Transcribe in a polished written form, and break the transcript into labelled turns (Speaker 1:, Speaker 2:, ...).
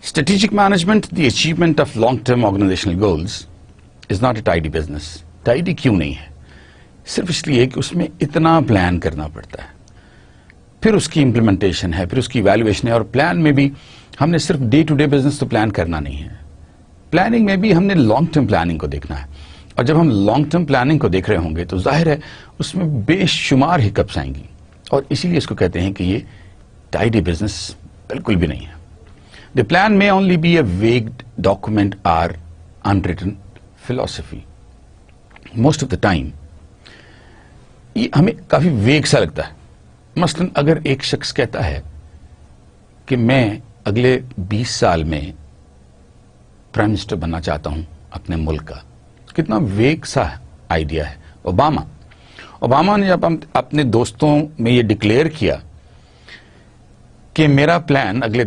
Speaker 1: Strategic management, the achievement of long-term organizational goals, is not a tidy business. Tidy क्यों नहीं है? सिर्फ इसलिए कि उसमें इतना प्लान करना पड़ता है, फिर उसकी इम्प्लीमेंटेशन है, फिर उसकी वैल्यूएशन है, और प्लान में भी हमने सिर्फ डे टू डे बिजनेस तो प्लान करना नहीं है। प्लानिंग में भी हमने लॉन्ग टर्म प्लानिंग को देखना है, और जब हम लॉन्ग टर्म प्लानिंग को देख रहे होंगे तो जाहिर है उसमें बेशुमार हिकअप्स आएंगी, और इसीलिए इसको कहते हैं कि ये टाइडी बिजनेस बिल्कुल भी नहीं है। The plan may only be a vague document or unwritten philosophy. Most of the time ये हमें काफी वेग सा लगता है। मसलन अगर एक शख्स कहता है कि मैं अगले 20 साल में प्राइम मिनिस्टर बनना चाहता हूं अपने मुल्क का, कितना वेग सा आइडिया है। ओबामा ने जब अपने दोस्तों में ये डिक्लेयर किया कि मेरा प्लान अगले